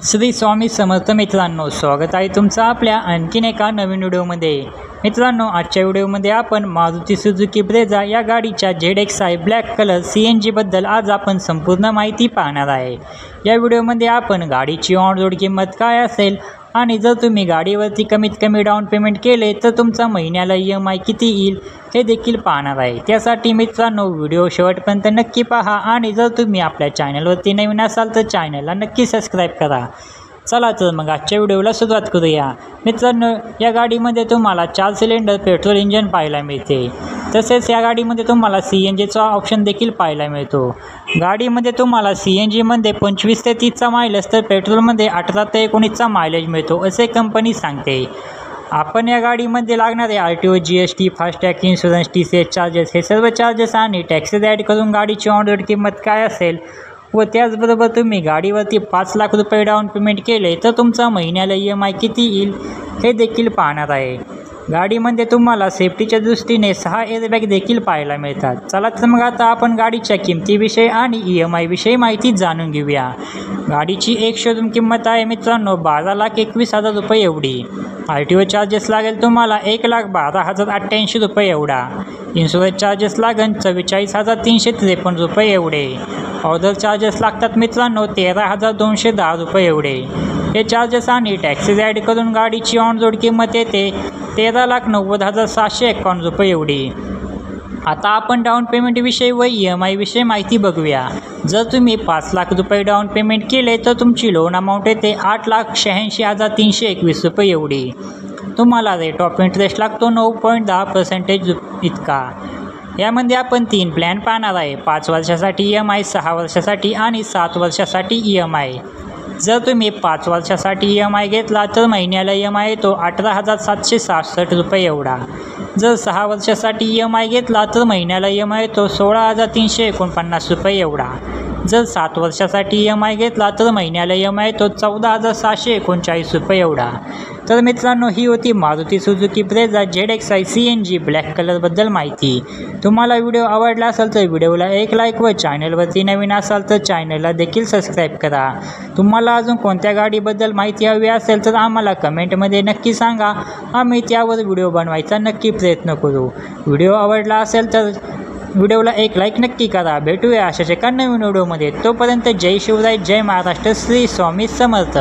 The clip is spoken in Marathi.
श्री स्वामी समर्थ मित्रांनो, स्वागत आहे तुमचं आपल्या आणखीन एका नवीन व्हिडिओमध्ये। मित्रांनो, आजच्या व्हिडिओमध्ये आपण मारुती सुझुकी ब्रेझा या गाडीच्या ZXi ब्लॅक कलर CNG बद्दल आज आपण संपूर्ण माहिती पाहणार आहे। या व्हिडिओमध्ये आपण गाडीची ऑन रोड किंमत काय असेल आणि जर तुम्ही गाडीवरती कमीत कमी डाऊन पेमेंट केले तर तुमचा महिन्याला EMI किती येईल हे देखील पाहणार आहे। त्यासाठी मित्रांनो, व्हिडिओ शेवटपर्यंत नक्की पहा आणि जर तुम्ही आपल्या चॅनलवरती नवीन असाल तर चॅनलला नक्की सबस्क्राईब करा। चला तर मग आजच्या व्हिडिओला सुरुवात करूया। मित्रांनो, या गाडीमध्ये तुम्हाला 4 सिलेंडर पेट्रोल इंजन पाहायला मिळते। तसेच या गाडीमध्ये तुम्हाला CNGचा ऑप्शन देखील पाहायला मिळतो। गाडीमध्ये तुम्हाला CNGमध्ये 25 ते 30चा मायलेज तर पेट्रोलमध्ये 18 ते 19चा मायलेज मिळतो असे कंपनी सांगते। आपण या गाडीमध्ये लागणारे RTO, GST, FASTag, insurance, TCS charges हे सर्व चार्जेस आणि टॅक्सेस ॲड करून गाडीची ऑन रोड किंमत काय असेल व त्याचबरोबर तुम्ही गाडीवरती 5 लाख रुपये डाऊन पेमेंट केले तर तुमचा महिन्याला EMI किती येईल हे देखील पाहणार आहे। गाडीमध्ये तुम्हाला सेफ्टीच्या दृष्टीने 6 एअरबॅग देखील पाहायला मिळतात। चला तर मग आता आपण गाडीच्या किमतीविषयी आणि EMI विषयी माहिती जाणून घेऊया। गाडीची एक शोरूम किंमत आहे मित्रांनो 12,21,000 रुपये एवढी। RTO चार्जेस लागेल तुम्हाला 1,12,088 रुपये एवढा। इन्शुरन्स चार्जेस लागेल 44,353 रुपये एवढे। ऑर्डर चार्जेस लागतात मित्रांनो 13,210 रुपये एवढे। हे चार्जेस आणि टॅक्सेस ॲड करून गाडीची ऑन रोड किंमत येते 13,90,751 रुपये एवढी। आता आपण डाऊन पेमेंटविषयी व EMI विषयी माहिती बघूया। जर तुम्ही 5 लाख रुपये डाऊन पेमेंट केले तर तुमची लोन अमाऊंट येते 8,86,321 रुपये एवढी। तुम्हाला रेट ऑफ इंटरेस्ट लागतो 9.10% इतका। यामध्ये आपण 3 प्लॅन पाहणार आहे, 5 वर्षासाठी EMI, 6 वर्षासाठी आणि 7 वर्षासाठी EMI। जर तुम्ही 5 वर्षासाठी EMI घेतला तर महिन्याला EMI येतो 18,767 रुपये एवढा। जर 6 वर्षासाठी EMI घेतला तर महिन्याला EMI येतो 16,349 रुपये एवढा। जर 7 वर्षासाठी EMI घेतला तर महिन्याला EMI येतो 14,739 रुपये एवढा। तर मित्रांनो, ही होती Maruti Suzuki Brezza ZXi CNG black कलरबद्दल माहिती। तुम्हाला व्हिडिओ आवडला असेल तर व्हिडिओला एक लाईक व चॅनलवरती नवीन असाल तर चॅनलला देखील सबस्क्राईब करा। तुम्हाला अजून कोणत्या गाडीबद्दल माहिती हवी असेल तर आम्हाला कमेंटमध्ये नक्की सांगा, आम्ही त्यावर व्हिडिओ बनवायचा नक्की प्रयत्न करू। व्हिडिओ आवडला असेल तर व्हिडिओला एक लाईक नक्की करा। भेटूया अशाच एका नवीन व्हिडिओमध्ये। तोपर्यंत जय शिवराय, जय महाराष्ट्र, श्री स्वामी समर्थ।